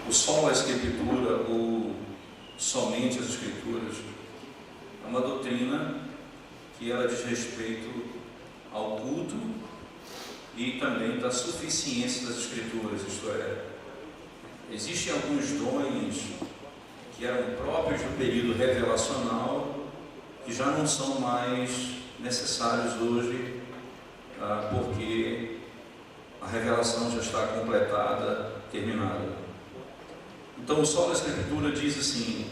o sola escritura, ou somente as escrituras, é uma doutrina que ela diz respeito ao culto e também da suficiência das escrituras, isto é, existem alguns dons que eram próprios do período revelacional que já não são mais necessários hoje, porque a revelação já está completada, terminada. Então o sola escritura diz assim: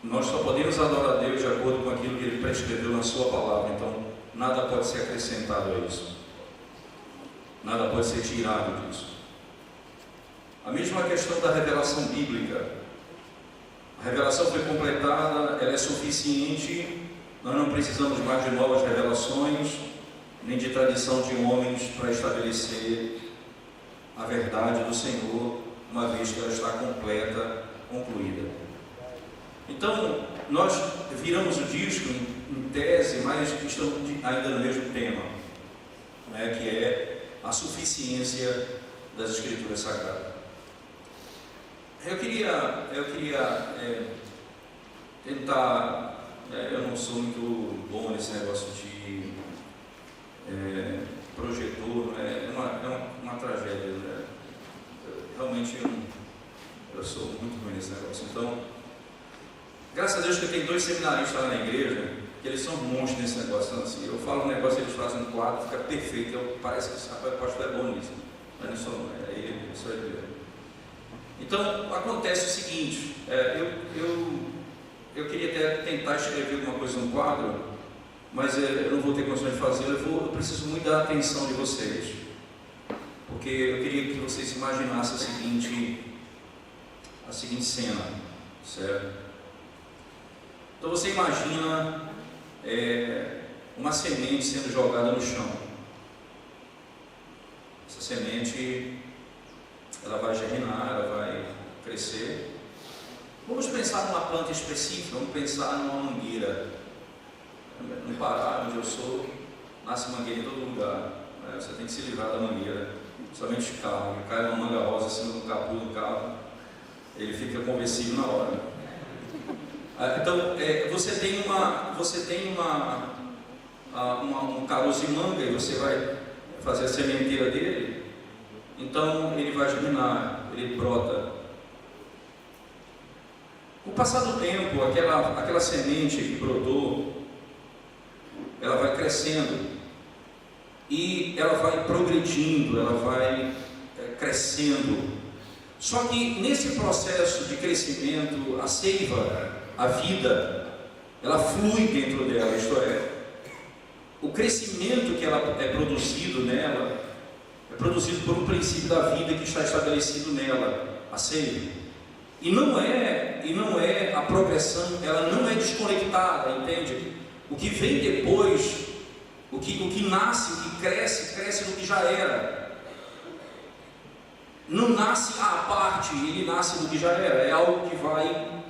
nós só podemos adorar a Deus de acordo com aquilo que Ele prescreveu na sua palavra. Então nada pode ser acrescentado a isso, nada pode ser tirado disso. A mesma questão da revelação bíblica. A revelação foi completada, ela é suficiente, nós não precisamos mais de novas revelações, nem de tradição de homens para estabelecer a verdade do Senhor, uma vez que ela está completa, concluída. Então, nós viramos o disco em tese, mas estamos ainda no mesmo tema, né, que é a suficiência das Escrituras Sagradas. Eu queria tentar, eu não sou muito bom nesse negócio de projetor, é uma tragédia, né? Realmente eu sou muito ruim nesse negócio. Então, graças a Deus que eu tenho 2 seminaristas lá na igreja, que eles são monstros nesse negócio. Então, assim, eu falo um negócio, eles fazem um quadro, fica perfeito. Parece que o pastor é bom nisso, mas não sou, é ele, sou ele. Então, acontece o seguinte, eu queria até tentar escrever alguma coisa no quadro, mas eu não vou ter condições de fazer, eu preciso muito da atenção de vocês, porque eu queria que vocês imaginassem a seguinte cena, certo? Então você imagina uma semente sendo jogada no chão. Essa semente, ela vai germinar, ela vai crescer. Vamos pensar numa planta específica, vamos pensar numa mangueira. No Pará, onde eu sou, nasce mangueira em todo lugar, né? Você tem que se livrar da mangueira, somente de carro. Cai uma manga rosa assim no capô do carro, ele fica conversível na hora. Então, você tem um caroço de manga e você vai fazer a sementeira dele, então ele vai germinar, ele brota. Com o passar do tempo, aquela semente que brotou, ela vai crescendo e ela vai progredindo, ela vai crescendo. Só que nesse processo de crescimento, a seiva, a vida, ela flui dentro dela, isto é, o crescimento que ela é produzido nela, é produzido por um princípio da vida que está estabelecido nela, a seiva. E não é a progressão, ela não é desconectada, entende? O que vem depois, o que nasce, o que cresce do que já era. Não nasce à parte, ele nasce do que já era. É algo que vai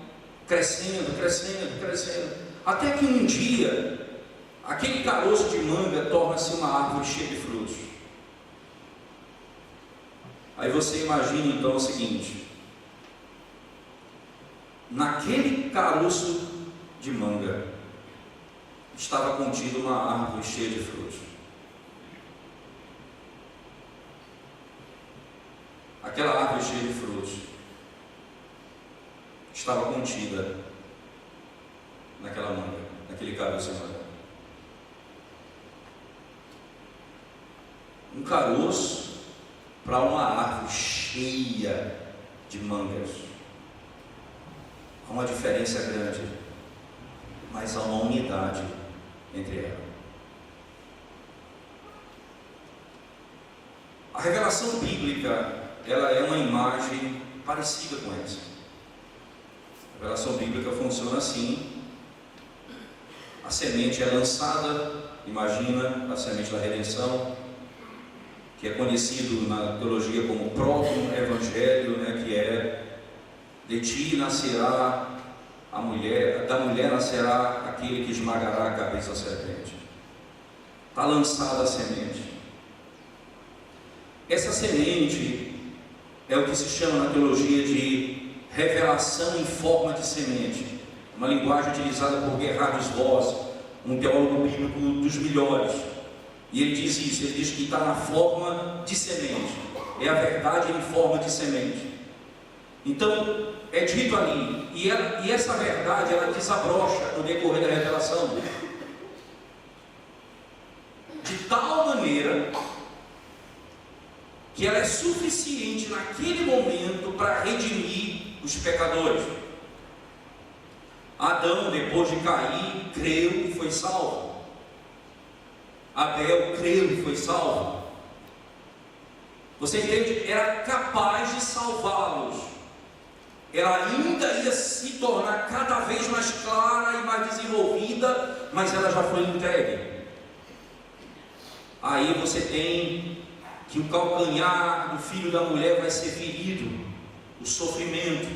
crescendo, crescendo, crescendo. Até que um dia, aquele caroço de manga torna-se uma árvore cheia de frutos. Aí você imagina então o seguinte: naquele caroço de manga estava contida uma árvore cheia de frutos. Aquela árvore cheia de frutos estava contida naquela manga, naquele caroço de manga. Um caroço para uma árvore cheia de mangas. Há uma diferença grande, mas há uma unidade entre elas. A revelação bíblica, ela é uma imagem parecida com essa. A revelação bíblica funciona assim: a semente é lançada, imagina a semente da redenção, que é conhecido na teologia como proto-evangelho, né, que é: de ti nascerá a mulher, da mulher nascerá aquele que esmagará a cabeça da serpente. Está lançada a semente. Essa semente, é o que se chama na teologia de revelação em forma de semente, uma linguagem utilizada por Gerhard Voss, um teólogo bíblico dos melhores. E ele diz isso, ele diz que está na forma de semente, é a verdade em forma de semente. Então, é dito ali, e essa verdade, ela desabrocha no decorrer da revelação, de tal maneira que ela é suficiente naquele momento para redimir os pecadores. Adão, depois de cair, creu e foi salvo. Abel creu e foi salvo. Você entende? Era capaz de salvá-los. Ela ainda ia se tornar cada vez mais clara e mais desenvolvida, mas ela já foi entregue. Aí você tem que o calcanhar do filho da mulher vai ser ferido, o sofrimento,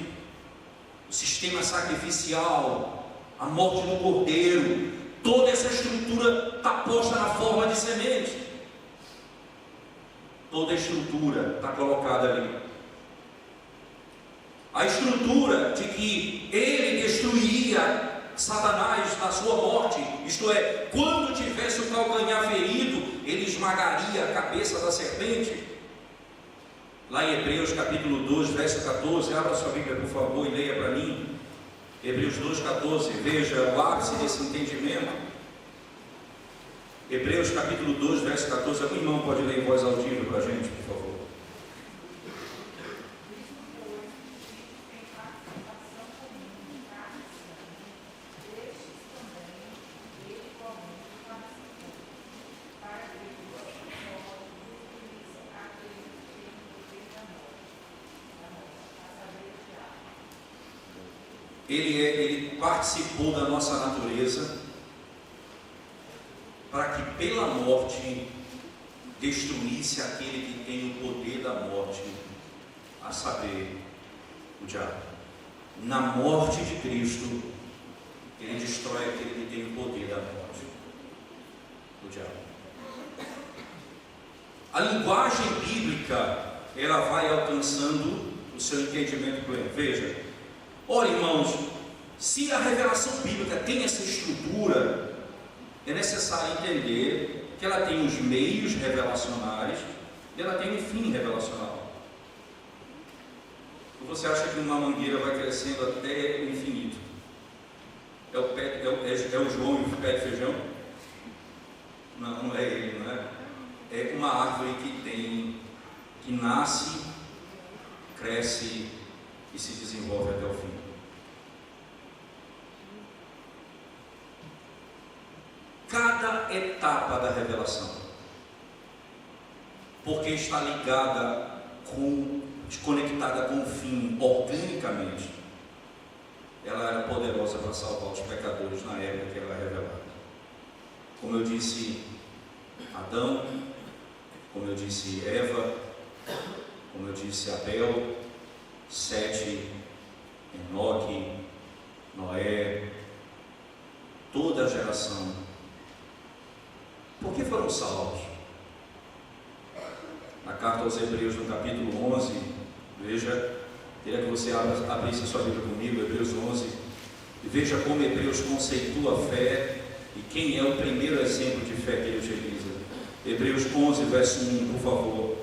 o sistema sacrificial, a morte do cordeiro, toda essa estrutura está posta na forma de semente. Toda a estrutura está colocada ali. A estrutura de que ele destruiria Satanás na sua morte, isto é, quando tivesse o calcanhar ferido, ele esmagaria a cabeça da serpente. Lá em Hebreus capítulo 2, verso 14, abra sua Bíblia por favor e leia para mim. Hebreus 2, 14, veja o ápice desse entendimento. Hebreus capítulo 2, verso 14, algum irmão pode ler em voz audível para a gente, por favor. Ele participou da nossa natureza para que pela morte destruísse aquele que tem o poder da morte, a saber, o diabo. Na morte de Cristo, ele destrói aquele que tem o poder da morte, o diabo. A linguagem bíblica, ela vai alcançando o seu entendimento pleno. Veja, olha, irmãos, se a revelação bíblica tem essa estrutura, é necessário entender que ela tem os meios revelacionais e ela tem um fim revelacional. Ou você acha que uma mangueira vai crescendo até o infinito? É o João e o pé de feijão? Não, não é ele, não é? É uma árvore que nasce, cresce e se desenvolve até o fim. Cada etapa da revelação, porque está conectada com o fim organicamente, ela era poderosa para salvar os pecadores na época que ela era revelada. Como eu disse, Adão, como eu disse, Eva, como eu disse, Abel, Sete, Enoque, Noé, toda a geração. Por que foram salvos? Na carta aos Hebreus, no capítulo 11, veja, queria que você abrisse a sua Bíblia comigo, Hebreus 11, e veja como Hebreus conceitua a fé e quem é o primeiro exemplo de fé que ele utiliza. Hebreus 11, verso 1, por favor.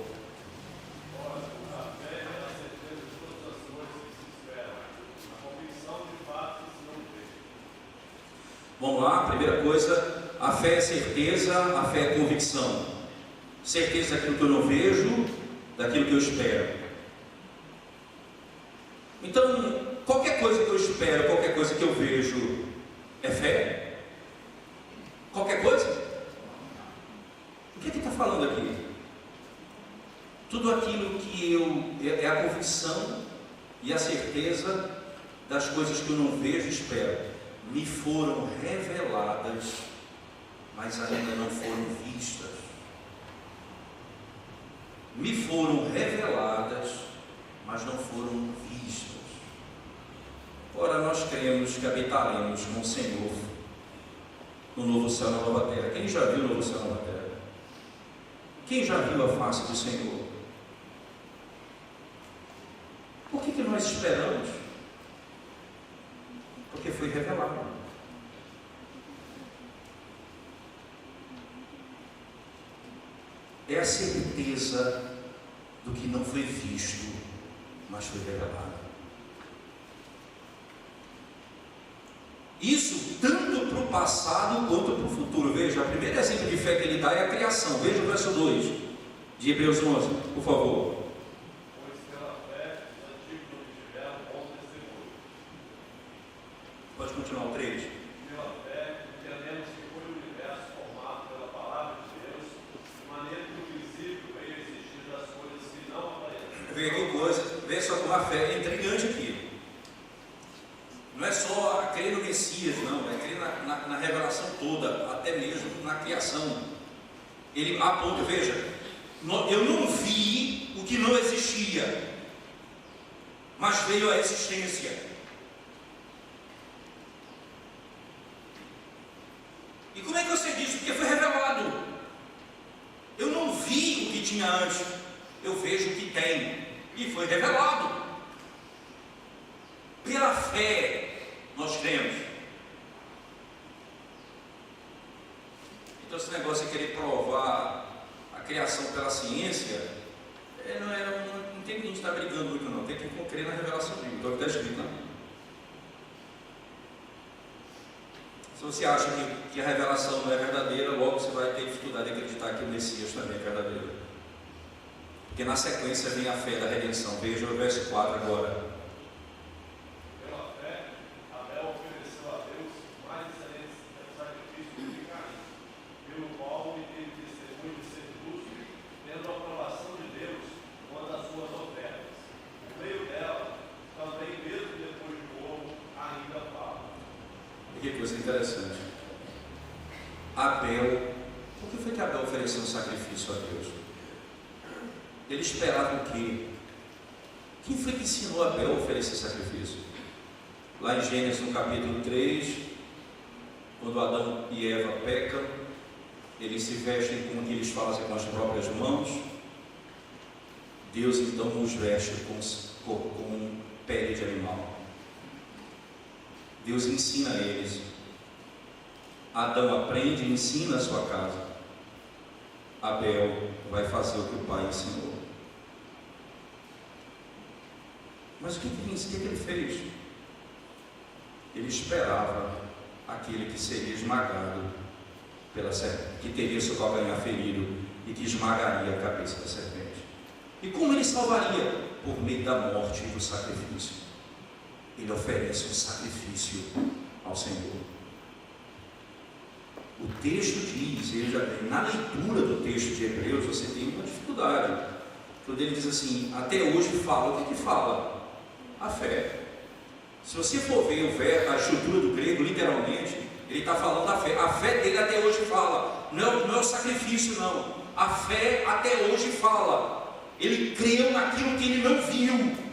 Vamos lá, primeira coisa, a fé é certeza, a fé é convicção. Certeza daquilo que eu não vejo, daquilo que eu espero. Então, qualquer coisa que eu espero, qualquer coisa que eu vejo, é fé? Qualquer coisa? O que ele está falando aqui? Tudo aquilo que é a convicção e a certeza das coisas que eu não vejo e espero. Me foram reveladas, mas ainda não foram vistas. Me foram reveladas, mas não foram vistas. Ora, nós cremos que habitaremos com o Senhor no novo céu e na nova terra. Quem já viu o novo céu e a nova terra? Quem já viu a face do Senhor? nós esperamos? Porque foi revelado. É a certeza do que não foi visto, mas foi revelado. Isso tanto para o passado quanto para o futuro. Veja, o primeiro exemplo de fé que ele dá é a criação. Veja o verso 2 de Hebreus 11, por favor. Pois pela fé os antigos obtiveram bom testemunho. Pode continuar o 3. Pela fé entendemos que foi o universo formado pela palavra de Deus, de maneira que o visível veio a existir das coisas que não aparecem. Veja que coisa, veja só como a fé é intrigante aqui. Não é só crer no Messias, não, é crer na revelação toda, até mesmo na criação. Ele aponta, veja, eu não vi o que não existia, mas veio à existência. E como é que você diz? Porque foi revelado. Eu não vi o que tinha antes, eu vejo o que tem, e foi revelado. Pela fé nós cremos. Então esse negócio de querer provar a criação pela ciência, não tem que a gente estar brigando muito não, tem que crer na revelação bíblica, é o que está escrito, não? Se você acha que a revelação não é verdadeira, logo você vai ter dificuldade de acreditar que o Messias também é verdadeiro. Porque na sequência vem a fé da redenção. Veja o verso 4 agora. Que coisa interessante. Abel, por que foi que Abel ofereceu um sacrifício a Deus? Ele esperava o quê? Quem foi que ensinou Abel a oferecer sacrifício? Lá em Gênesis, no capítulo 3, quando Adão e Eva pecam, eles se vestem com o que eles fazem com as próprias mãos. Deus então nos veste com pele de animal. Deus ensina a eles. Adão aprende e ensina a sua casa. Abel vai fazer o que o pai ensinou. Mas o que ele fez? Ele esperava aquele que seria esmagado pela serpente, que teria seu calcanhar ferido e que esmagaria a cabeça da serpente. E como ele salvaria? Por meio da morte e do sacrifício. Ele oferece um sacrifício ao Senhor. O texto diz, veja bem, na leitura do texto de Hebreus você tem uma dificuldade. Quando ele diz assim, até hoje fala, o que fala? A fé. Se você for ver a estrutura do grego, literalmente, ele está falando da fé. A fé dele até hoje fala, não é o sacrifício não. A fé até hoje fala. Ele creu naquilo que ele não viu.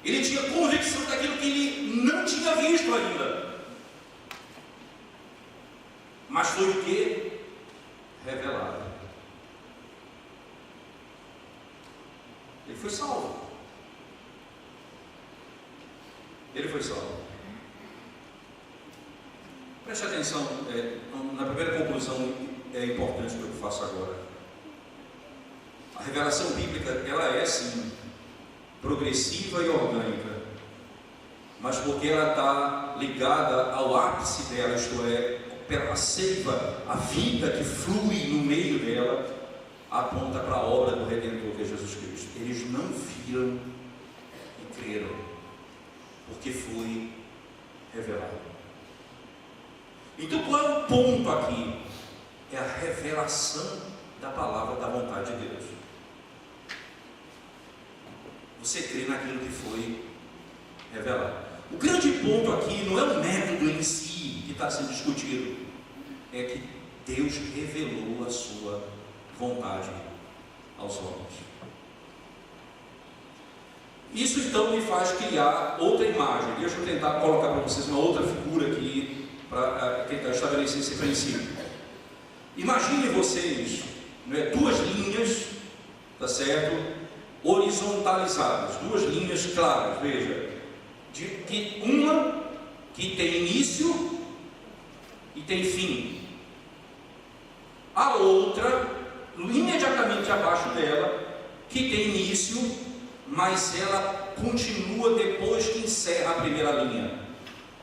Ele tinha convicção daquilo que ele não tinha visto ainda. Mas foi o que? Revelado. Ele foi salvo. Ele foi salvo. Preste atenção, na primeira conclusão é importante que eu faço agora. A revelação bíblica, ela é sim progressiva e orgânica, mas porque ela está ligada ao ápice dela, isto é, a seiva, a vida que flui no meio dela, aponta para a obra do Redentor, que é Jesus Cristo. Eles não viram e creram, porque foi revelado. Então qual é o ponto aqui? É a revelação da palavra da vontade de Deus. Você crê naquilo que foi revelado. O grande ponto aqui não é o método em si que está sendo discutido, é que Deus revelou a sua vontade aos homens. Isso então me faz criar outra imagem. Deixa eu tentar colocar para vocês uma outra figura aqui para tentar estabelecer esse princípio. Imagine vocês, duas linhas, tá certo? horizontalizadas, duas linhas claras, veja, uma que tem início e tem fim, a outra imediatamente abaixo dela, que tem início, mas ela continua depois que encerra a primeira linha.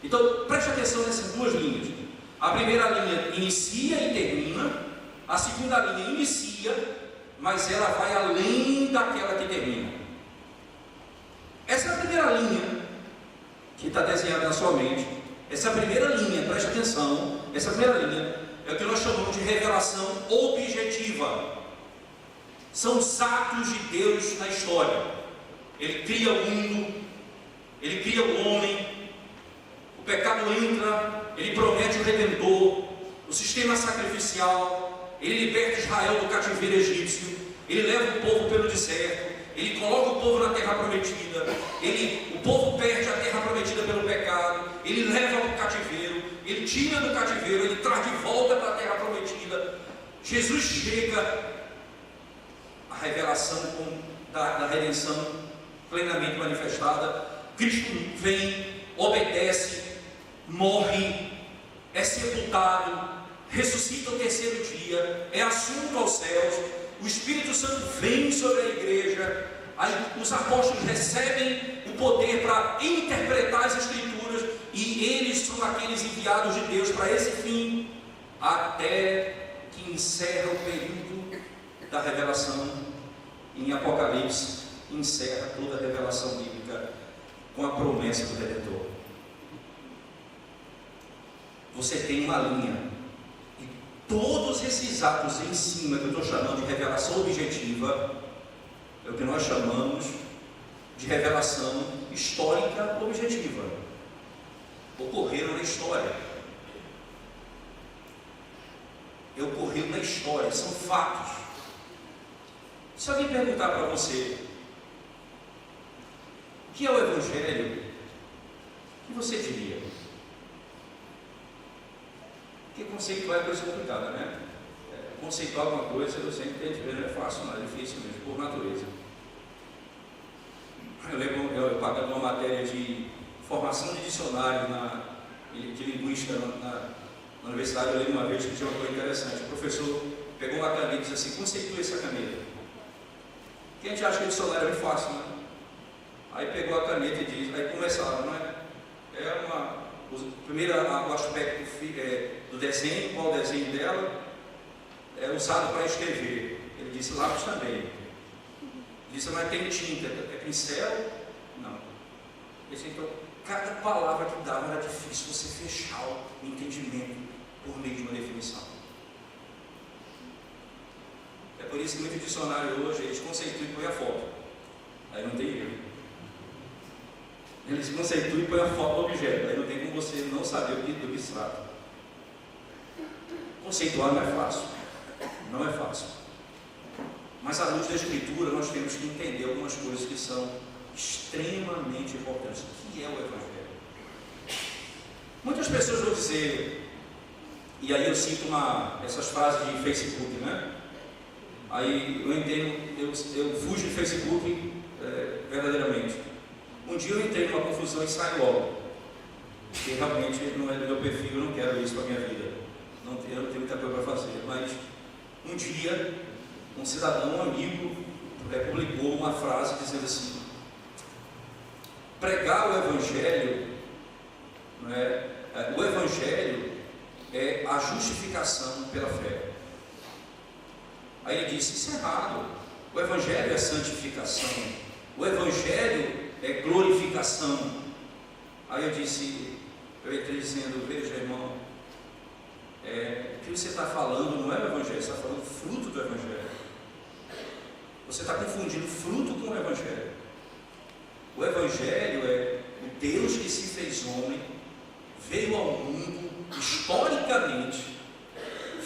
Então preste atenção nessas duas linhas. A primeira linha inicia e termina, a segunda linha inicia, mas ela vai além daquela que termina. Essa é a primeira linha que está desenhada na sua mente. Essa primeira linha, preste atenção, essa primeira linha é o que nós chamamos de revelação objetiva. São os atos de Deus na história. Ele cria o mundo, ele cria o homem, o pecado entra, ele promete o Redentor, o sistema sacrificial, ele liberta Israel do cativeiro egípcio, ele leva o povo pelo deserto, ele coloca o povo na terra prometida, o povo perde a terra prometida pelo pecado, ele leva para o cativeiro, ele tira do cativeiro, ele traz de volta para a terra prometida. Jesus chega, a revelação da redenção plenamente manifestada. Cristo vem, obedece, morre, é sepultado, ressuscita ao terceiro dia, é assunto aos céus, o Espírito Santo vem sobre a igreja, os apóstolos recebem o poder para interpretar as Escrituras, e eles são aqueles enviados de Deus para esse fim, até que encerra o período da revelação em Apocalipse, encerra toda a revelação bíblica com a promessa do Redentor. Você tem uma linha, e todos esses atos em cima, que eu estou chamando de revelação objetiva, é o que nós chamamos de revelação histórica objetiva. Ocorreram na história. Ocorreram na história, são fatos. Se alguém perguntar para você o que é o Evangelho, o que você diria? Porque conceitual é coisa complicada, né? Conceituar alguma coisa, eu sempre entendi, não é fácil, não é difícil mesmo, por natureza. Eu lembro, eu pagando uma matéria de formação de dicionário de linguística na universidade, eu lembro uma vez que tinha uma coisa interessante. O professor pegou uma caneta e disse assim: conceitue essa caneta. Que a gente acha que o dicionário é bem fácil, né? Aí pegou a caneta e disse, aí começaram, né? Primeiro o aspecto do desenho, qual o desenho dela, é usado para escrever. Ele disse lápis também. Ele disse, mas tem tinta, é pincel? Não. Ele disse, então, cada palavra que dava era difícil você fechar o entendimento por meio de uma definição. É por isso que muito dicionário hoje, eles conceituam e põem a foto. Aí não tem erro. Eles conceituam e põem a foto do objeto. Aí não tem como você não saber do que se trata. Conceituar não é fácil. Não é fácil. Mas à luz da Escritura, nós temos que entender algumas coisas que são extremamente importantes. O que é o Evangelho? Muitas pessoas vão dizer, e aí eu cito essas frases de Facebook, né? Aí eu entendo, eu fujo do Facebook verdadeiramente. Um dia eu entrei numa confusão e saio logo, porque realmente não é do meu perfil, eu não quero isso para a minha vida. Eu não tenho muita coisa para fazer, mas um dia um cidadão, um amigo, publicou uma frase dizendo assim: pregar o Evangelho, o Evangelho é a justificação pela fé. Aí ele disse, isso é errado. O Evangelho é santificação. O Evangelho é glorificação. Aí eu entrei dizendo, veja irmão, o que você está falando não é o Evangelho, você está falando fruto do Evangelho. Você está confundindo fruto com o Evangelho. O Evangelho é o Deus que se fez homem, veio ao mundo historicamente,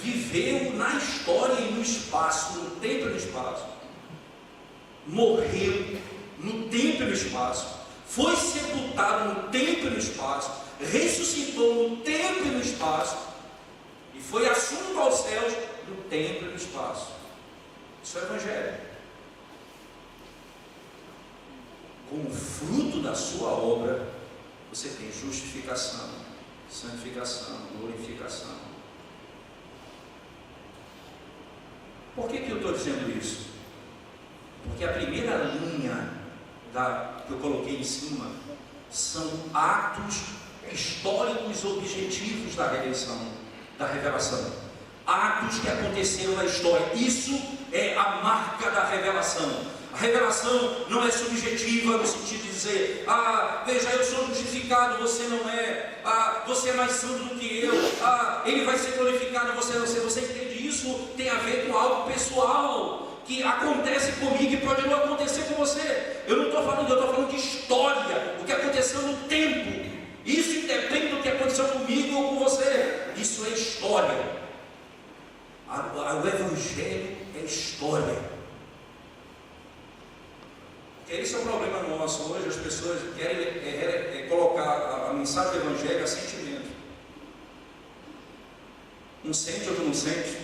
viveu na história e no espaço, no tempo e no espaço, morreu no tempo e no espaço, foi sepultado no tempo e no espaço, ressuscitou no tempo e no espaço, e foi assunto aos céus no tempo e no espaço. Isso é o Evangelho. como fruto da sua obra, você tem justificação, santificação, glorificação. Por que eu estou dizendo isso? Porque a primeira linha que eu coloquei em cima são atos históricos objetivos da redenção, da revelação. Atos que aconteceram na história. Isso é a marca da revelação. A revelação não é subjetiva no sentido de dizer: veja, eu sou justificado, você não é. Você é mais santo do que eu. Ele vai ser glorificado, você não. Você entende isso? Tem a ver com algo pessoal que acontece comigo e pode não acontecer com você. Eu não estou falando, eu estou falando de história, o que aconteceu no tempo. Isso independe do que aconteceu comigo ou com você. Isso é história. O Evangelho é história. Esse é o problema nosso hoje. As pessoas querem colocar a mensagem do Evangelho a sentimento. Um sente, outro não sente.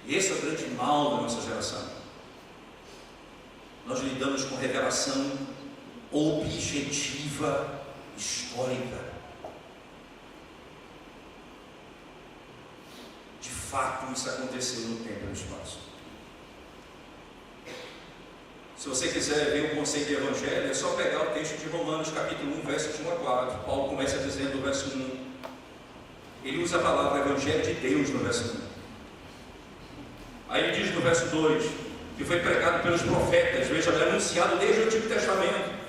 E esse é o grande mal da nossa geração. Nós lidamos com revelação objetiva, histórica. De fato, isso aconteceu no tempo e no espaço. Se você quiser ver o conceito de Evangelho, é só pegar o texto de Romanos, capítulo 1, versos 1 a 4. Paulo começa dizendo no verso 1. Ele usa a palavra Evangelho de Deus no verso 1. Aí ele diz no verso 2, que foi pregado pelos profetas, veja, é anunciado desde o Antigo Testamento.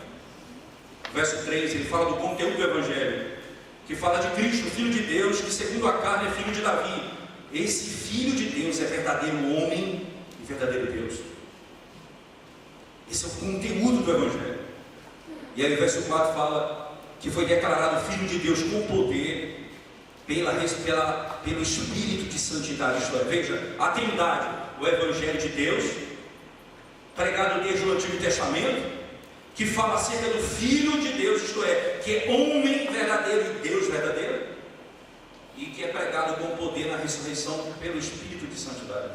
Verso 3, ele fala do conteúdo do Evangelho, que fala de Cristo, Filho de Deus, que segundo a carne é filho de Davi. Esse Filho de Deus é verdadeiro homem e verdadeiro Deus. Esse é o conteúdo do Evangelho. E aí o verso 4 fala que foi declarado Filho de Deus com poder pelo Espírito de Santidade. Isto é, veja, a Trindade, o Evangelho de Deus, pregado desde o Antigo Testamento, que fala acerca do Filho de Deus, isto é, que é homem verdadeiro e Deus verdadeiro, e que é pregado com poder na ressurreição pelo Espírito de Santidade.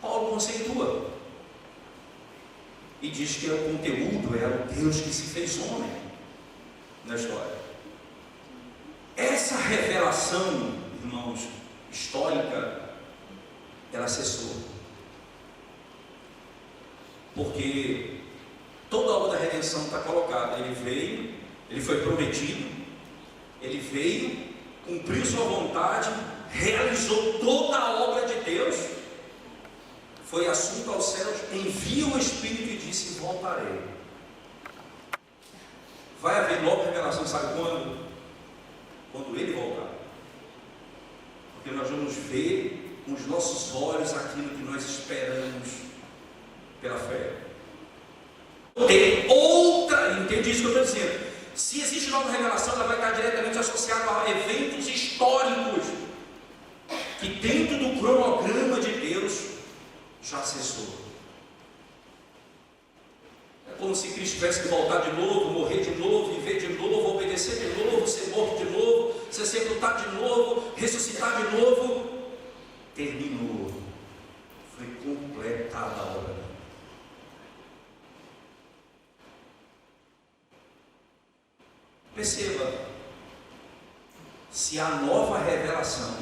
Paulo conceitua e diz que o conteúdo é o Deus que se fez homem na história. Essa revelação, irmãos, histórica, ela cessou. Porque toda a obra da redenção está colocada. Ele veio, ele foi prometido, ele veio, cumpriu sua vontade, realizou toda a obra de Deus, foi assunto aos céus, envia o Espírito e disse: voltarei. Vai haver nova revelação, sabe quando? Quando ele voltar. Porque nós vamos ver com os nossos olhos aquilo que nós esperamos pela fé. Tem outra, entende isso que eu estou dizendo? Se existe nova revelação, ela vai estar diretamente associada a eventos históricos que dentro do cronograma de Deus já cessou. É como se Cristo tivesse que voltar de novo, morrer de novo, viver de novo, obedecer de novo, ser morto de novo, ser sepultado de novo, ressuscitar de novo. Terminou. Foi completada a obra. Perceba, se há nova revelação,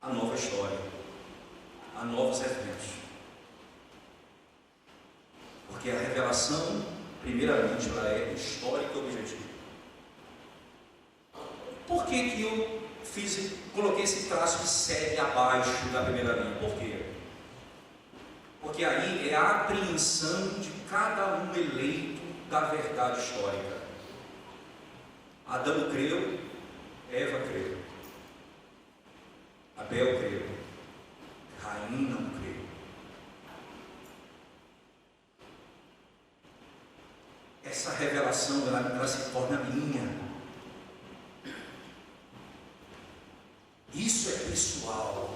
há nova história, há novos eventos. Porque a revelação, primeiramente, ela é histórica e objetiva. Por que eu coloquei esse traço de série abaixo da primeira linha? Por quê? Porque aí é a apreensão de cada um eleito da verdade histórica. Adão creu, Eva creu, Abel creu, Caim não creu. Essa revelação ela se torna minha. Isso é pessoal,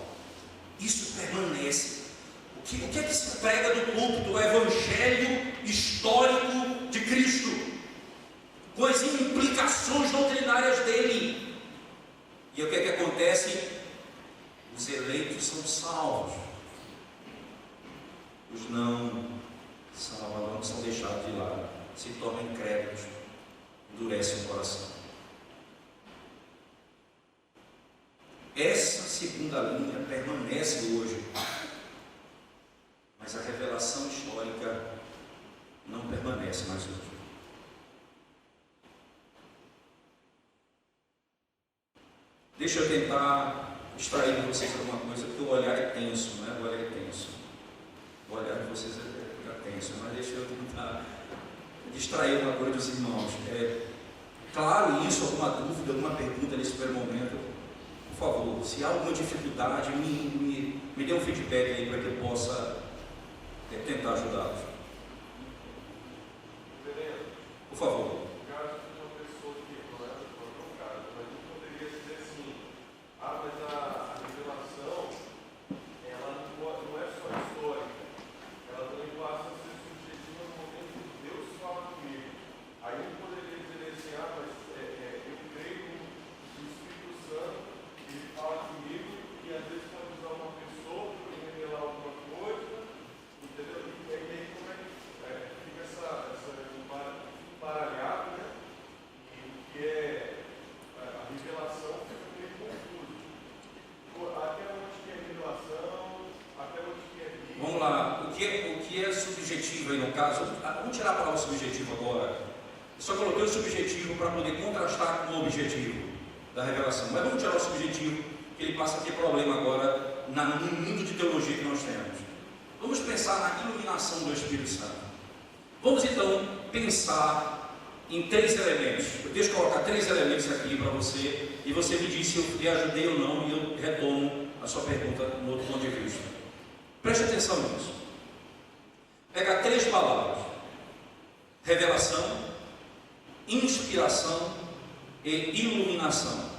isso permanece. O que é que se prega do púlpito? O Evangelho histórico de Cristo, com as implicações doutrinárias dele. E o que é que acontece? Os eleitos são salvos. permanece hoje, mas a revelação histórica não permanece mais hoje. Deixa eu tentar extrair de vocês alguma coisa, porque o olhar é tenso, né? O olhar é tenso. O olhar de vocês é tenso, mas deixa eu tentar distrair uma coisa dos irmãos. Claro isso, alguma dúvida, alguma pergunta nesse primeiro momento, por favor, se há alguma dificuldade, me dê um feedback aí para que eu possa tentar ajudá-los. Por favor. No caso, vamos tirar a palavra subjetivo agora. Só coloquei o subjetivo para poder contrastar com o objetivo da revelação. Mas vamos tirar o subjetivo, que ele passa a ter problema agora no mundo de teologia que nós temos. Vamos pensar na iluminação do Espírito Santo. Vamos então pensar em 3 elementos. Deixa eu colocar 3 elementos aqui para você e você me diz se eu lhe ajudei ou não e eu retomo a sua pergunta no outro ponto de vista. Preste atenção nisso. Pega 3 palavras: revelação, inspiração e iluminação.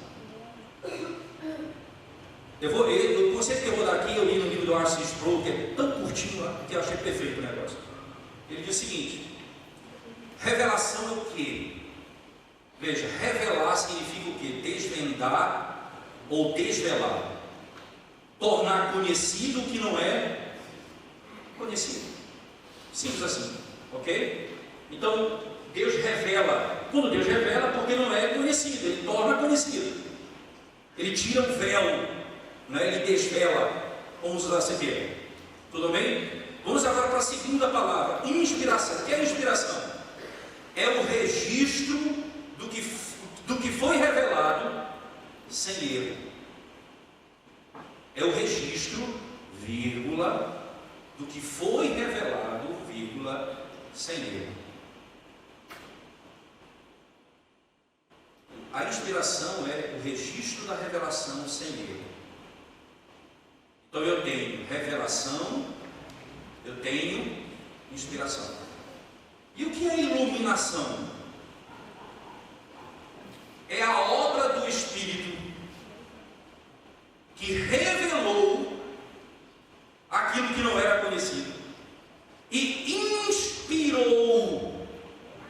O conceito que eu vou dar aqui, eu li no livro do R.C. Sproul, que é tão curtinho que eu achei perfeito o negócio. Ele diz o seguinte: revelação é o quê? Veja, revelar significa o quê? Desvendar ou desvelar. Tornar conhecido o que não é conhecido. Simples assim, ok? Então, Deus revela. Quando Deus revela, porque não é conhecido, Ele torna conhecido. Ele tira o véu, né? Ele desvela, vamos usar esse termo. Tudo bem? Vamos agora para a segunda palavra, inspiração. O que é inspiração? É o registro do que foi revelado sem erro. É o registro, vírgula, do que foi revelado, vírgula, sem erro. A inspiração é o registro da revelação sem erro. Então eu tenho revelação, eu tenho inspiração. E o que é iluminação? É a obra do Espírito que revelou aquilo que não era conhecido e inspirou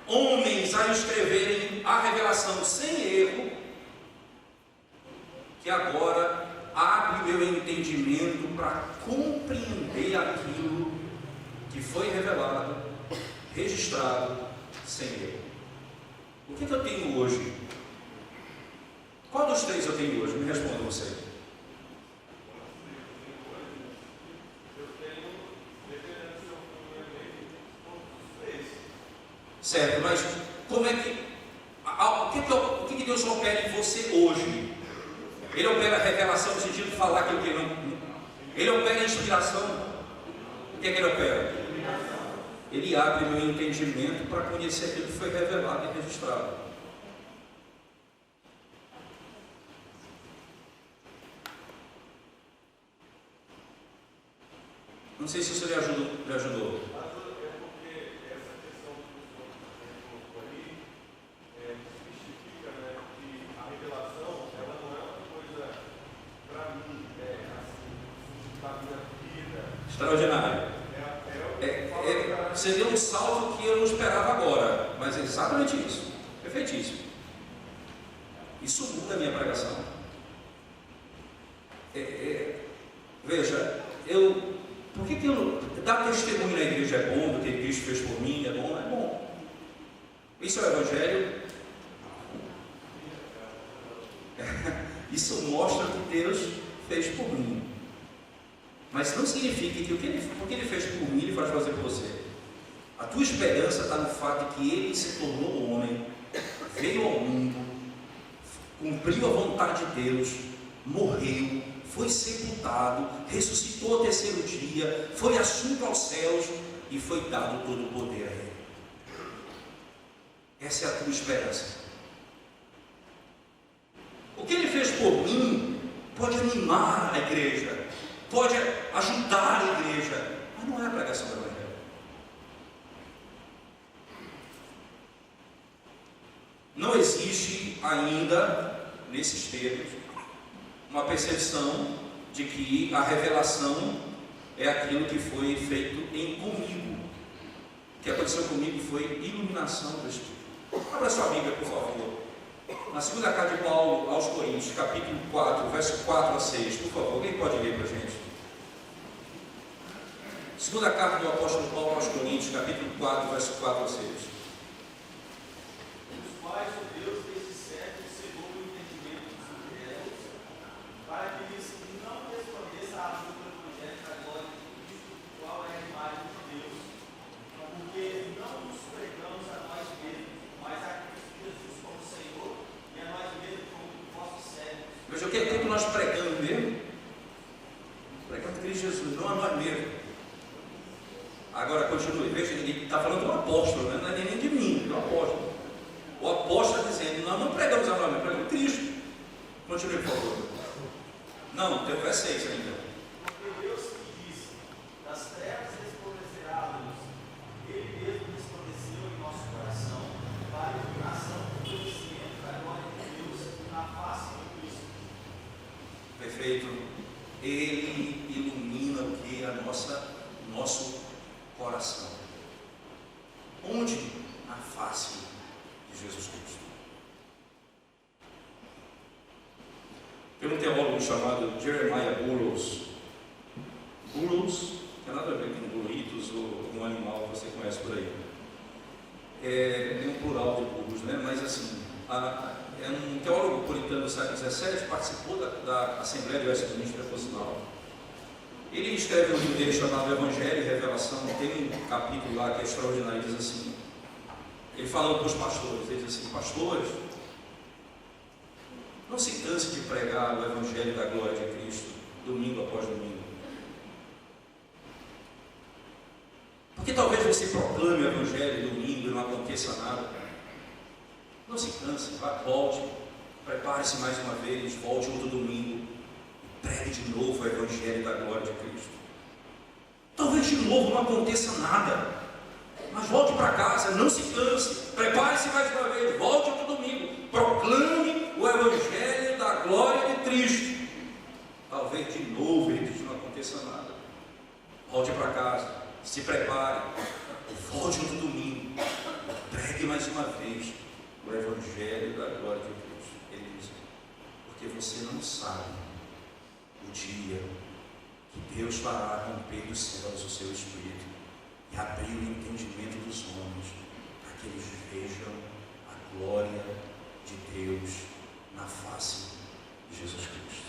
homens a escreverem a revelação sem erro, que agora abre meu entendimento para compreender aquilo que foi revelado, registrado sem erro. O que eu tenho hoje? Qual dos 3 eu tenho hoje? Me responda você. Certo, mas como é que o que Deus opera em você hoje? Ele opera a revelação no sentido de falar aquilo que ele não. Ele opera a inspiração. O que é que ele opera? Ele abre meu entendimento para conhecer aquilo que foi revelado e registrado. Não sei se isso lhe ajudou. Extraordinário. Seria um salto que eu não esperava agora, mas é exatamente isso. Perfeitíssimo. Isso muda a minha pregação. Veja, por que eu dar testemunho na igreja é bom, do que Cristo fez por mim é bom? É bom. Isso é o Evangelho. Isso mostra o que Deus fez por mim. Mas não significa que o que ele fez por mim, ele faz fazer por você. A tua esperança está no fato de que ele se tornou homem, veio ao mundo, cumpriu a vontade de Deus, morreu, foi sepultado, ressuscitou ao terceiro dia, foi assunto aos céus e foi dado todo o poder a ele. Essa é a tua esperança. O que ele fez por mim pode animar a igreja, pode ajudar a igreja, mas não é a pregação do Evangelho. Não existe ainda, nesses termos, uma percepção de que a revelação é aquilo que foi feito em comigo. O que aconteceu comigo foi iluminação do Espírito. Abra sua Bíblia, por favor. Na segunda carta de Paulo aos Coríntios, capítulo 4, verso 4 a 6. Por favor, alguém pode ler para a gente? Segunda carta do apóstolo Paulo aos Coríntios, capítulo 4, verso 4 a 6. Mas o Deus desse século cegou o entendimento dos incrédulos, para que lhes não resplandeça a luz do evangelho da glória de Cristo, qual é a imagem de Deus. Porque não nos pregamos a nós mesmos, mas a Cristo Jesus como Senhor, e a nós mesmos como vossos servos. Veja, o que é que nós pregamos mesmo? Pregamos Cristo Jesus, não a nós mesmos. Agora, continue. Veja, ele está falando do apóstolo, não é nem de mim, do apóstolo. O apóstolo está dizendo, nós não pregamos a nós mesmos, pregamos Cristo. Continue, por favor. Não, tem o verso 6 ainda. Porque Deus que disse, das trevas resplandecerá a luz, Ele mesmo resplandeceu em nosso coração, para a iluminação do conhecimento da glória de Deus na face de Cristo. Perfeito. Ele ilumina o que? Nosso coração. Onde? Na face de Jesus Cristo. Tem um teólogo chamado Jeremiah Burroughs. Burroughs não tem nada a ver com burritos ou um animal que você conhece por aí. Tem um plural de burros, né? Mas assim, é um teólogo puritano do século XVII, participou da Assembleia de Westminster Apostólica. Ele escreve um livro dele chamado Evangelho e Revelação. Tem um capítulo lá que é extraordinário, diz assim, ele falando para os pastores, ele diz assim, pastores, não se canse de pregar o Evangelho da glória de Cristo, domingo após domingo. Porque talvez você proclame o Evangelho domingo e não aconteça nada. Não se canse, volte, prepare-se mais uma vez, volte outro domingo, pregue de novo o Evangelho da glória de Cristo. Talvez de novo não aconteça nada, mas volte para casa, não se canse, prepare-se mais uma vez, volte outro domingo, proclame o Evangelho da glória de Cristo. Talvez de novo, ele diz, não aconteça nada. Volte para casa, se prepare, volte outro domingo, pregue mais uma vez o Evangelho da glória de Cristo. Ele diz, porque você não sabe o dia que Deus fará romper dos céus o seu Espírito e abrir o entendimento dos homens, para que eles vejam a glória de Deus na face de Jesus Cristo.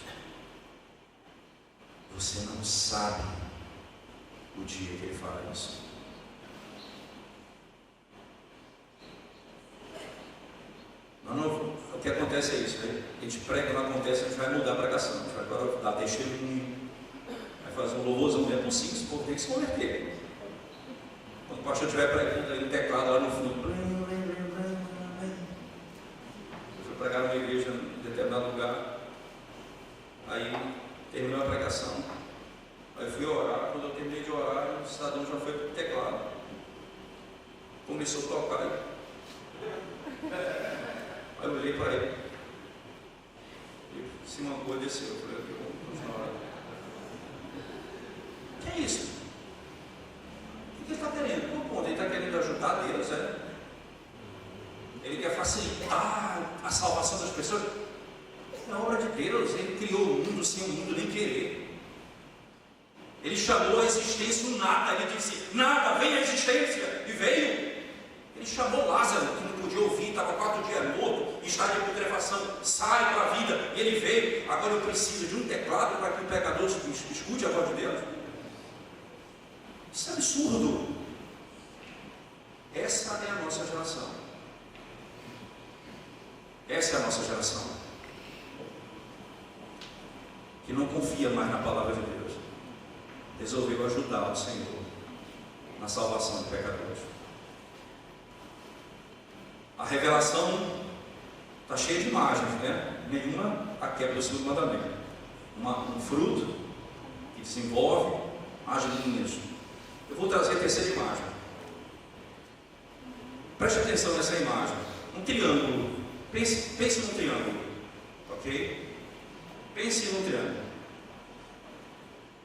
Você não sabe o dia que Ele fará isso. O que acontece é isso, né? A gente prega, não acontece, a gente vai mudar a pregação, a gente vai agora dar testemunho, vai fazer um louvorzão mesmo, sim, o povo tem que se converter. Quando o pastor estiver pregando aí no teclado lá no fundo, eu fui pregar numa igreja em determinado lugar, aí terminou a pregação, aí fui orar, quando eu terminei de orar, o cidadão já foi para o teclado, começou a tocar, aí eu olhei para ele, se mancou e desceu, eu falei, vamos continuar. O que é isso? O que ele está querendo? Ele está querendo ajudar Deus, é? Ele quer facilitar a salvação das pessoas. É a obra de Deus, Ele criou o mundo sem o mundo nem querer. Ele chamou a existência o nada, Ele disse, nada, vem a existência, e veio. Ele chamou Lázaro, que não podia ouvir, estava 4 dias morto, está de putrefação, sai para a vida. E ele veio, agora eu preciso de um teclado para que o pecador escute a voz de Deus. Isso é absurdo. Essa é a nossa geração. Essa é a nossa geração. Que não confia mais na palavra de Deus. Resolveu ajudar o Senhor na salvação de pecadores. A revelação está cheia de imagens, né? Nenhuma a quebra do segundo mandamento. Um fruto que desenvolve as linhas. Eu vou trazer a terceira imagem. Preste atenção nessa imagem. Um triângulo. Pense num triângulo. Ok? Pense num triângulo.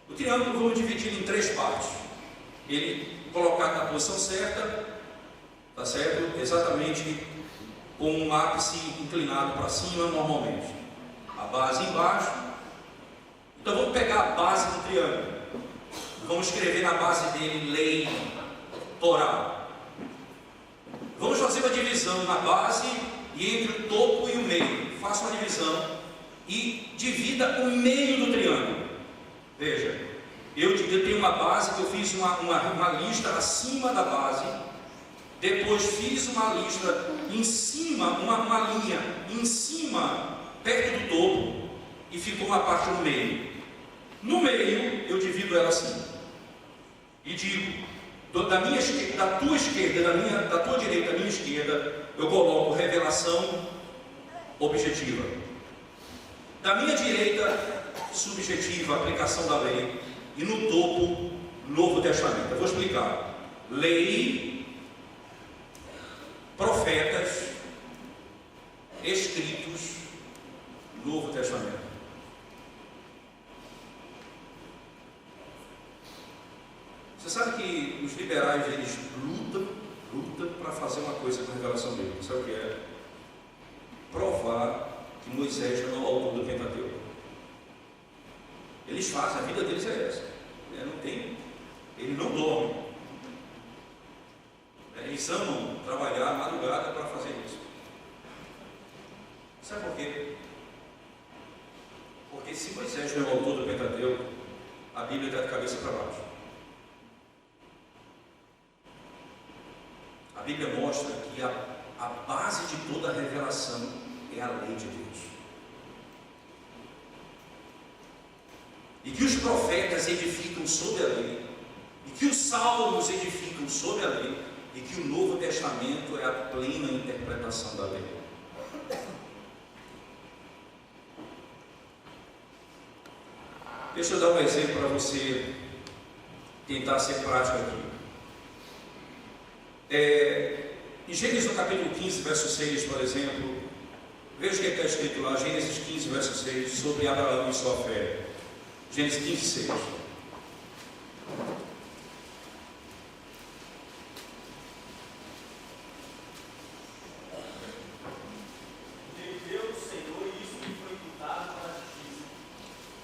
O triângulo vamos dividir em 3 partes. Ele colocado na posição certa, tá certo? Exatamente com um ápice inclinado para cima normalmente. A base embaixo. Então vamos pegar a base do triângulo. Vamos escrever na base dele lei, Torá. Vamos fazer uma divisão na base e entre o topo e o meio. Faça uma divisão e divida o meio do triângulo. Veja, eu tenho uma base que eu fiz uma lista acima da base, depois fiz uma lista em cima, uma linha em cima, perto do topo, e ficou uma parte no meio. No meio eu divido ela assim e digo, da minha esquerda, da tua esquerda, da tua direita, da minha esquerda, eu coloco revelação objetiva. Da minha direita, subjetiva, aplicação da lei. E no topo, Novo Testamento. Eu vou explicar. Lei, profetas, escritos, Novo Testamento. Você sabe que os liberais, eles lutam para fazer uma coisa com a revelação bíblica. Sabe o que é? Provar que Moisés não é o autor do Pentateuco. Eles fazem, a vida deles é essa. Eles não dormem. Eles amam trabalhar à madrugada para fazer isso. Sabe por quê? Porque se Moisés não é o autor do Pentateuco, a Bíblia está de cabeça para baixo. A Bíblia mostra que a base de toda a revelação é a lei de Deus. E que os profetas edificam sobre a lei, e que os salmos edificam sobre a lei, e que o Novo Testamento é a plena interpretação da lei. Deixa eu dar um exemplo para você tentar ser prático aqui. Em Gênesis no capítulo 15, verso 6, por exemplo, veja o que está escrito lá, Gênesis 15, verso 6, sobre Abraão e sua fé. Gênesis 15, 6.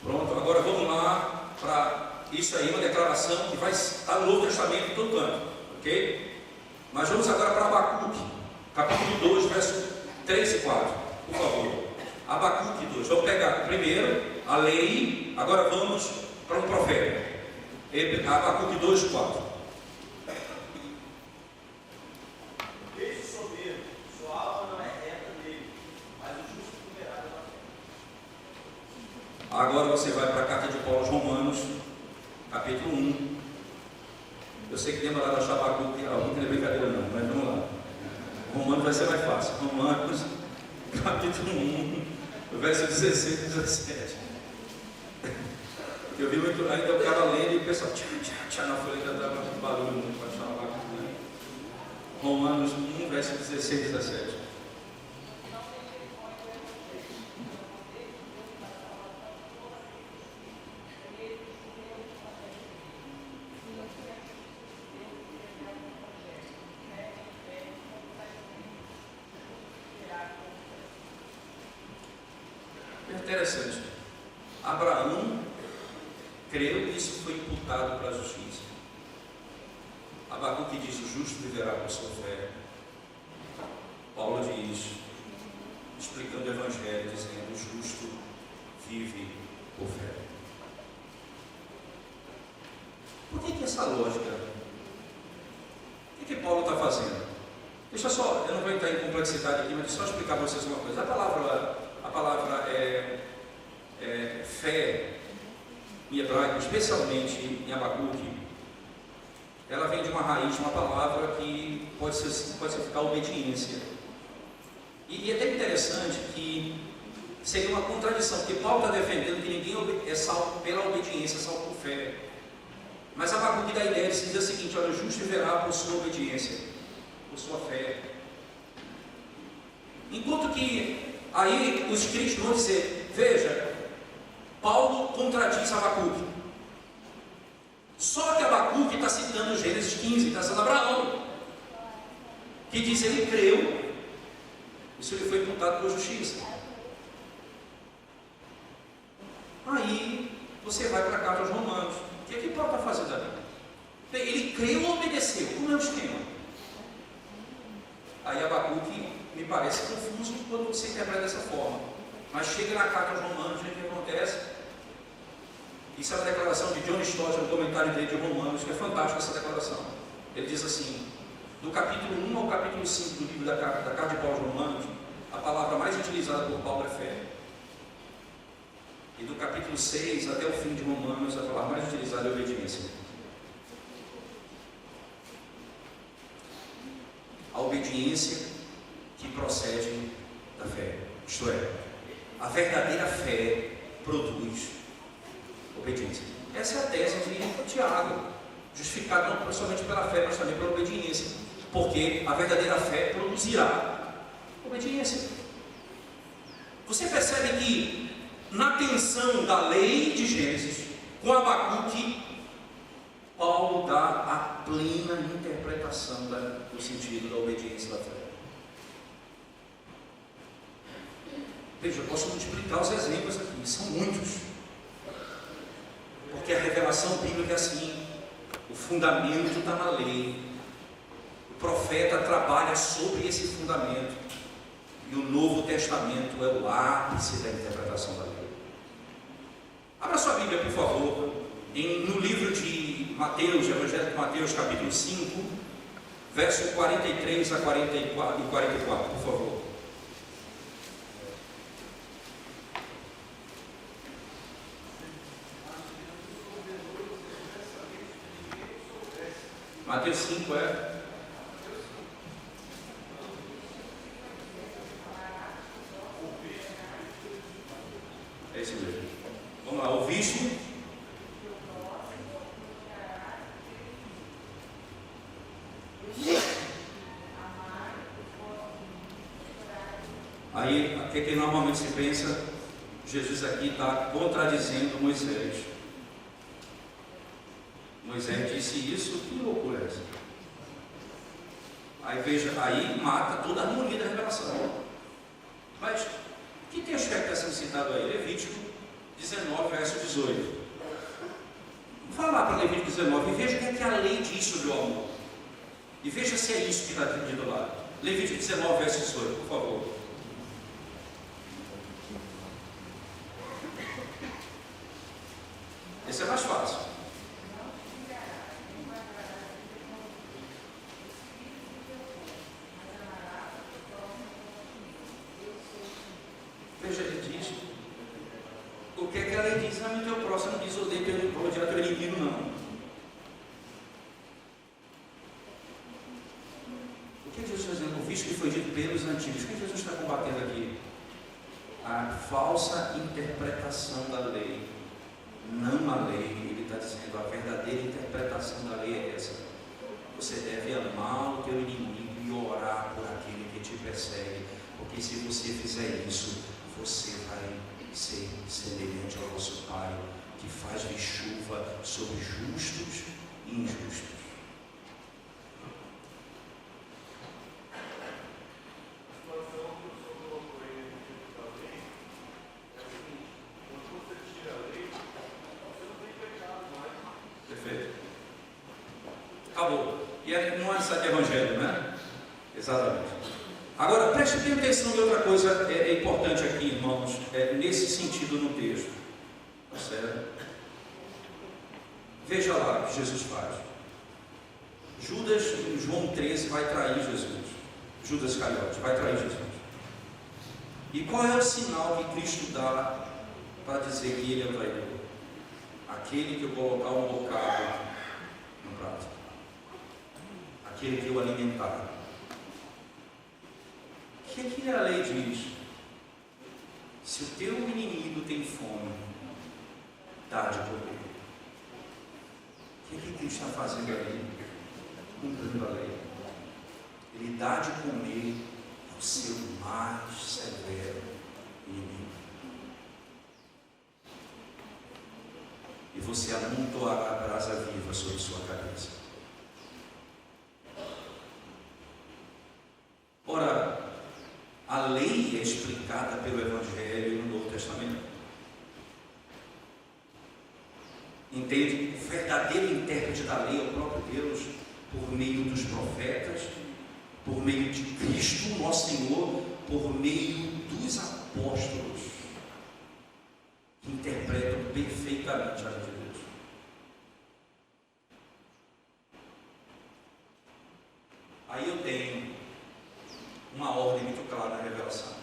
Pronto, agora vamos lá para isso aí, uma declaração que vai estar no Novo Testamento em todo canto, ok? Mas vamos agora para Abacuque, capítulo 2, verso 3 e 4, por favor. Abacuque 2, vamos pegar primeiro a lei, agora vamos para um profeta. Abacuque 2, 4. Desde o soberbo, sua alma não é reta dele, mas o justo viverá pela fé. Agora você vai para a carta de Paulo aos Romanos, capítulo 1. Eu sei que demora de achar Abacuque, não é brincadeira não, mas vamos lá. Romanos vai ser mais fácil. Romanos, capítulo 1, verso 16 e 17. Eu vi muito ainda o cara lendo e o pessoal tchá na folha, já dava um barulho muito para achar Abacuque, né? Romanos 1, verso 16 e 17. Interessante. Abraão creu e isso foi imputado para a justiça. Abacuque diz: o justo viverá por sua fé. Paulo diz: explicando o Evangelho, dizendo: o justo vive por fé. Por que essa lógica? O que Paulo está fazendo? Deixa só, eu não vou entrar em complexidade aqui, mas deixa eu só explicar para vocês uma coisa. A palavra fé, em hebraico, especialmente em Abacuque, ela vem de uma raiz, de uma palavra que pode significar obediência. E é até interessante que seria uma contradição, porque Paulo está defendendo que ninguém é salvo pela obediência, é salvo por fé. Mas Abacuque dá a ideia de se dizer o seguinte: olha, o justo viverá por sua obediência, por sua fé. Enquanto que aí os críticos vão dizer: veja, Paulo contradiz Abacuque. Só que Abacuque está citando Gênesis 15, está citando Abraão, que diz: ele creu, isso lhe foi imputado por justiça. Aí você vai para a carta aos Romanos. O que Paulo está fazendo ali? Ele creu ou obedeceu? Como é o esquema? Aí Abacuque me parece confuso quando você interpreta dessa forma. Mas chega na carta aos Romanos, o que acontece? Isso é uma declaração de John Stott, no comentário dele de Romanos, que é fantástica essa declaração. Ele diz assim: do capítulo 1 ao capítulo 5 do livro da carta de Paulo aos Romanos, a palavra mais utilizada por Paulo é fé. E do capítulo 6 até o fim de Romanos, a palavra mais utilizada é obediência. A obediência que procede da fé. Isto é, a verdadeira fé produz obediência. Essa é a tese de Tiago. Justificado não somente pela fé, mas também pela obediência. Porque a verdadeira fé produzirá obediência. Você percebe que na tensão da lei de Gênesis com Abacuque, Paulo dá a plena interpretação do sentido da obediência da fé. Veja, eu posso multiplicar os exemplos aqui, são muitos. Porque a revelação bíblica é assim: o fundamento está na lei, o profeta trabalha sobre esse fundamento, e o Novo Testamento é o ápice da interpretação da lei. Abra sua Bíblia, por favor, no livro de Mateus, Evangelho de Mateus, capítulo 5, verso 43 a 44, por favor. Mateus 5 é isso mesmo. Vamos lá, ouviste? Aí, o que normalmente se pensa? Jesus aqui está contradizendo Moisés. Moisés disse isso, que loucura é essa? Aí veja, aí mata toda a harmonia da revelação. Mas, que texto é que está sendo citado aí? Levítico 19, verso 18. Vá lá para Levítico 19 e veja o que é que a lei diz sobre o amor. E veja se é isso que está dito lá. Levítico 19, verso 18, por favor. Esse é mais fácil. Veja, ele diz: o que é que a lei diz? Ame o teu próximo, não diz odeie teu inimigo, não. O que Jesus está dizendo? O visto que foi dito pelos antigos. O que Jesus está combatendo aqui? A falsa interpretação da lei. Não a lei. Ele está dizendo: a verdadeira interpretação da lei é essa. Você deve amar o teu inimigo e orar por aquele que te persegue. Porque se você fizer isso, você vai ser semelhante ao nosso Pai, que faz vir chuva sobre justos e injustos. Perfeito. Acabou. E não é isso aqui evangelho, né? Exatamente. Agora, preste bem atenção em outra coisa importante aqui, irmãos, nesse sentido no texto. Tá certo? Veja lá o que Jesus faz. Judas, em João 13, vai trair Jesus. Judas Iscariotes vai trair Jesus. E qual é o sinal que Cristo dá para dizer que ele é o traidor? Aquele que eu colocar um bocado no prato. Aquele que eu alimentar. O que a lei diz? Se o teu inimigo tem fome, dá de comer. O que Cristo está fazendo ali? Cumprindo a lei. Ele dá de comer ao seu mais severo inimigo. E você amontoará a brasa viva sobre sua cabeça. Ora, a lei é explicada pelo Evangelho no Novo Testamento. Entende? O verdadeiro intérprete da lei é o próprio Deus, por meio dos profetas, por meio de Cristo, nosso Senhor, por meio dos apóstolos, que interpretam perfeitamente a lei de Deus. Aí eu tenho uma ordem muito clara na revelação.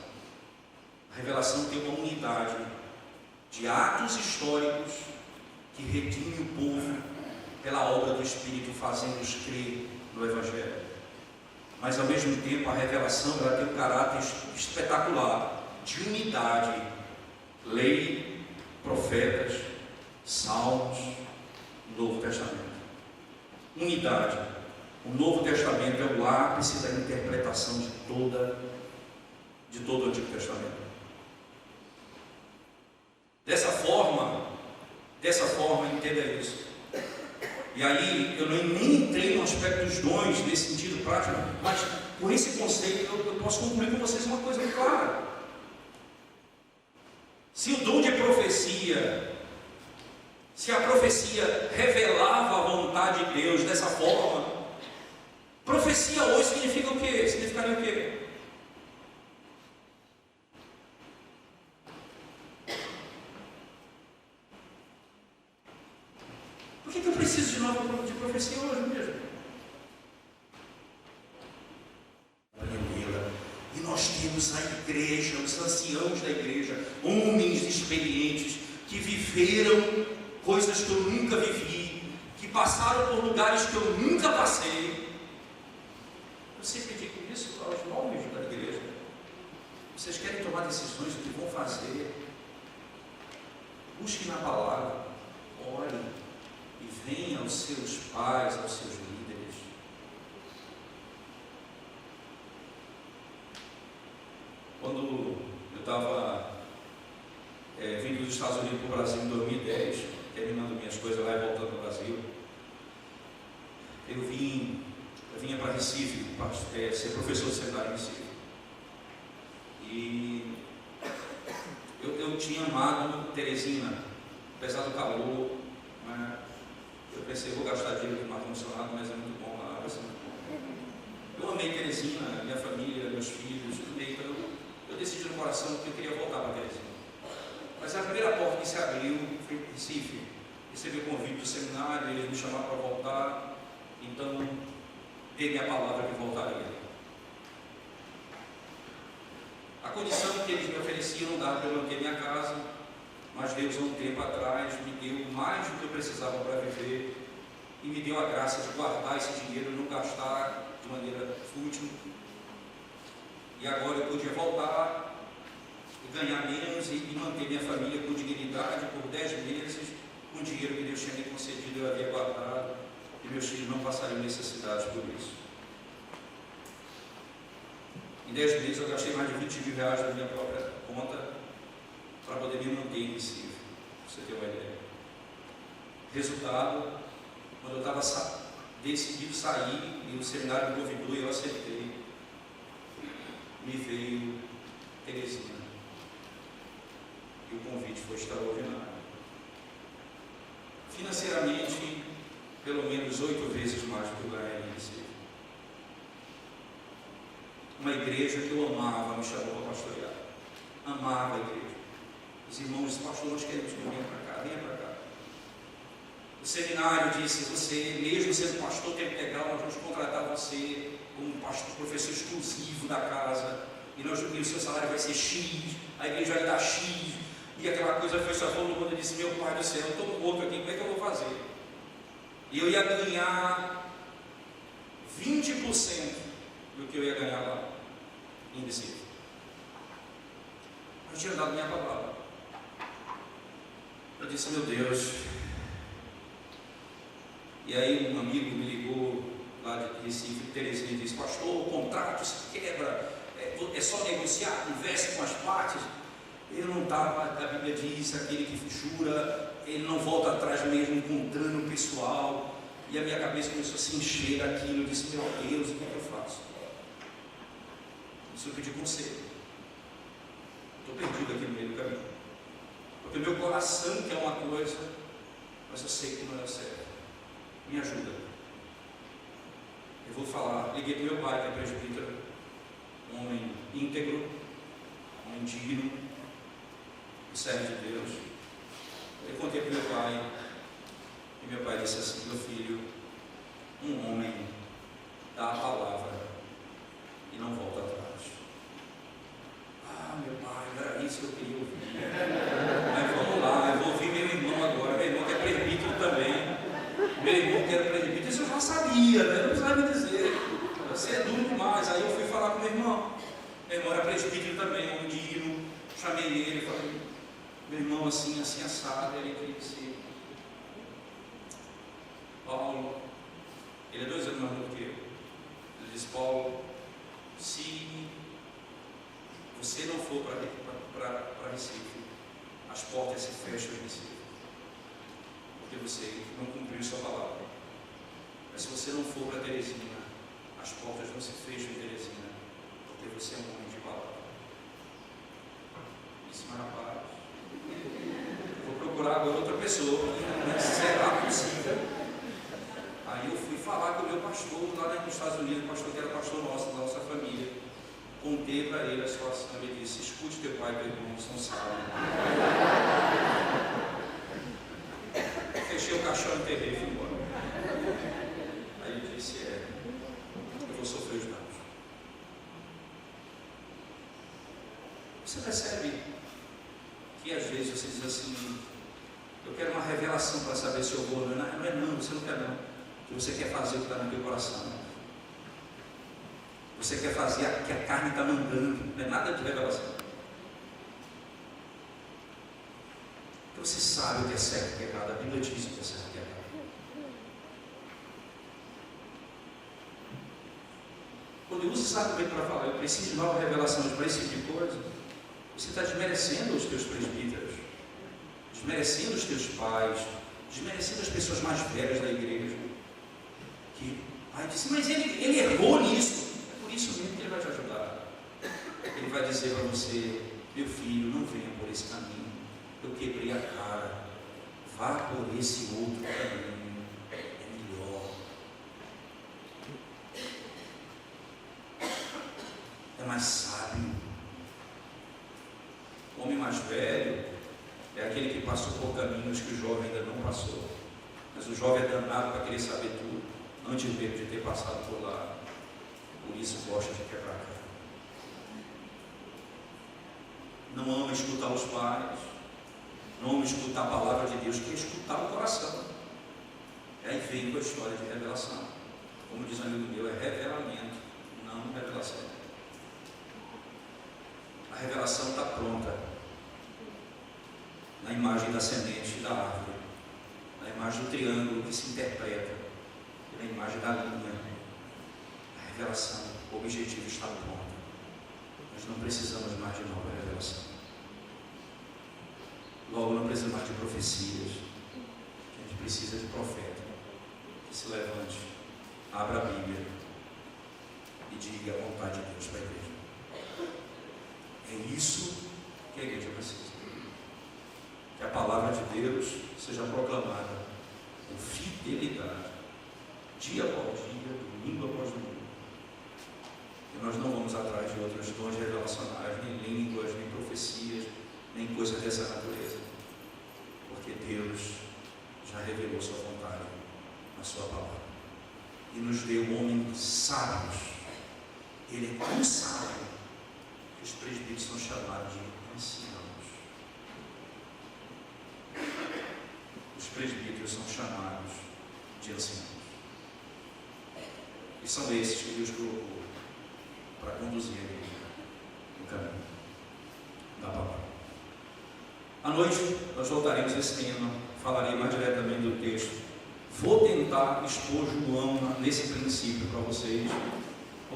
A revelação tem uma unidade de atos históricos que redimem o povo pela obra do Espírito, fazendo-os crer no Evangelho. Mas ao mesmo tempo a revelação ela tem um caráter espetacular de unidade. Lei, profetas, salmos, Novo Testamento. Unidade. O Novo Testamento é o ápice da interpretação de todo o Antigo Testamento. Dessa forma, entenda isso. E aí, eu nem entrei no aspecto dos dons, nesse sentido prático, mas com esse conceito eu posso concluir com vocês uma coisa muito clara. Se o dom de profecia, se a profecia revelava a vontade de Deus dessa forma, profecia hoje significa o quê? Significaria o quê? Por que eu preciso de nova de profecia hoje mesmo? E nós temos a igreja, os anciãos da igreja, homens experientes, que viveram coisas que eu nunca vivi, que passaram por lugares que eu nunca passei. Eu sempre digo isso aos nomes da igreja. Vocês querem tomar decisões do que vão fazer? Busquem na palavra, orem e venham aos seus pais, aos seus líderes. Quando eu estava vindo dos Estados Unidos para o Brasil em 2010, terminando minhas coisas lá e voltando para o Brasil, eu vinha para Recife, para ser professor de seminário em Recife. E eu tinha amado Teresina, apesar do calor, né? Eu pensei, vou gastar dinheiro com ar-condicionado, mas é muito bom lá, vai ser muito bom. Eu amei Teresina, minha família, meus filhos, tudo bem, então eu decidi no coração que eu queria voltar para Teresina. Mas a primeira porta que se abriu foi em Recife. Recebi o convite do seminário, eles me chamaram para voltar, então dei minha palavra que voltaria. A condição que eles me ofereciam não dava para eu manter minha casa, mas Deus, há um tempo atrás, me deu mais do que eu precisava para viver e me deu a graça de guardar esse dinheiro e não gastar de maneira fútil. E agora eu podia voltar e ganhar menos e manter minha família com dignidade por 10 meses, com o dinheiro que Deus tinha me concedido, eu havia guardado, e meus filhos não passariam necessidades por isso. Em 10 meses eu gastei mais de 20 mil reais da minha própria conta para poder me manter em Recife, para você ter uma ideia. Resultado, quando eu estava decidido sair e o seminário me convidou e eu aceitei, me veio Teresina. E o convite foi extraordinário. Financeiramente, pelo menos 8 vezes mais do que eu ganhei em Recife. uma igreja que eu amava, me chamou para pastorear. Amava a igreja. Os irmãos, pastor, nós queremos que venha para cá, venha para cá. O seminário disse, você, mesmo sendo pastor tempo integral, nós vamos contratar você como pastor, professor exclusivo da casa, e o seu salário vai ser X, a igreja vai dar X, e aquela coisa foi só todo mundo. Eu disse, meu pai do céu, eu estou morto aqui, como é que eu vou fazer? E eu ia ganhar 20% do que eu ia ganhar lá em Recife. Eu tinha dado minha palavra. Eu disse, meu Deus. E aí um amigo me ligou lá de Recife, Terezinha, e disse, pastor, o contrato se quebra, é só negociar, converse com as partes. Eu não estava, a Bíblia diz, aquele que jura, ele não volta atrás mesmo, encontrando o pessoal. E a minha cabeça começou a se encher daquilo. Eu disse, meu Deus, o que é que eu faço? Isso eu pedi conselho. Estou perdido aqui no meio do caminho. Porque o meu coração quer uma coisa, mas eu sei que não é certo. Me ajuda. Eu vou falar. Liguei para o meu pai, que é presbítero, um homem íntegro, um homem digno, que serve de Deus. Eu contei para o meu pai, e meu pai disse assim, meu filho, um homem dá a palavra e não volta atrás. Ah, meu pai, era isso que eu queria ouvir. Mas vamos lá, eu vou ouvir meu irmão agora, meu irmão que é presbítero também. Meu irmão que era presbítero, isso eu já sabia, né? Não precisava me dizer. Você é duro demais. Aí eu fui falar com meu irmão. Meu irmão era presbítero também, um digno. Chamei ele, falei, meu irmão assim, assim, assado. Ele disse, Paulo, ele é 2 anos mais novo que eu. Ele disse, Paulo, se você não for para Recife, as portas se fecham em Recife, porque você não cumpriu sua palavra. Mas se você não for para Teresina, as portas não se fecham em Teresina, porque você é um homem de palavra. Disse, mas rapaz, vou procurar agora outra pessoa, né? Será possível? Aí eu fui falar com o meu pastor lá nos Estados Unidos, o pastor que era pastor nosso, da nossa família. Contei para ele a situação, ele disse, escute teu pai e teu irmão, são sábios. Fechei o caixão, enterrei e fui embora. Aí ele disse, eu vou sofrer os danos. Você percebe que às vezes você diz assim, eu quero uma revelação para saber se eu vou, não é não, você não quer não. Que você quer fazer o que está no teu coração. Você quer fazer o que a carne está mandando, não é nada de revelação. Porque você sabe o que é certo e o que é errado, a Bíblia diz o que é certo e o que é errado. Quando usa esse argumento para falar, eu preciso de nova revelação para esse tipo de coisa, você está desmerecendo os teus presbíteros, desmerecendo os teus pais, desmerecendo as pessoas mais velhas da igreja. Aí disse, mas ele errou nisso. É por isso mesmo que ele vai te ajudar. Ele vai dizer para você, meu filho, não venha por esse caminho. Eu quebrei a cara. Vá por esse outro caminho. É melhor. É mais sábio. O homem mais velho é aquele que passou por caminhos que o jovem ainda não passou. Mas o jovem é danado para querer saber tudo, antes mesmo de ter passado por lá. Por isso gosta de quebrar a cara. Não ama escutar os pais, não ama escutar a palavra de Deus, quer escutar o coração. E aí vem com a história de revelação. Como diz um amigo meu, é revelamento, não revelação. A revelação está pronta na imagem da semente da árvore, na imagem do triângulo que se interpreta, e na imagem da linha. A revelação, o objetivo está pronto. Nós não precisamos mais de nova revelação. Logo, não precisamos mais de profecias. A gente precisa de profeta que se levante, abra a Bíblia e diga a vontade de Deus para a igreja. É isso que a igreja precisa. Que a palavra de Deus seja proclamada com fidelidade, dia após dia, domingo após domingo. Que nós não vamos atrás de outros dons revelacionais, nem línguas, nem profecias, nem coisas dessa natureza, porque Deus já revelou sua vontade na sua palavra e nos deu homens sábios. Ele é tão sábio que os presbíteros são chamados de anciãos. Os presbíteros são chamados de anciãos. E são esses que Deus colocou para conduzir a igreja no caminho da palavra. À noite nós voltaremos a esse tema, falarei mais diretamente do texto. Vou tentar expor João nesse princípio para vocês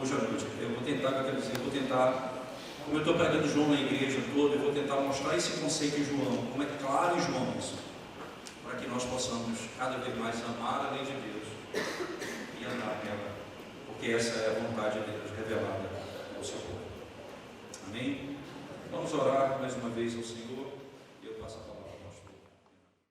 hoje à noite. Eu vou tentar, como eu estou pregando João na igreja toda, eu vou tentar mostrar esse conceito em João, como é claro em João isso, para que nós possamos cada vez mais amar a lei de Deus e andar nela, porque essa é a vontade de Deus revelada ao seu povo. Amém? Vamos orar mais uma vez ao Senhor e eu passo a palavra.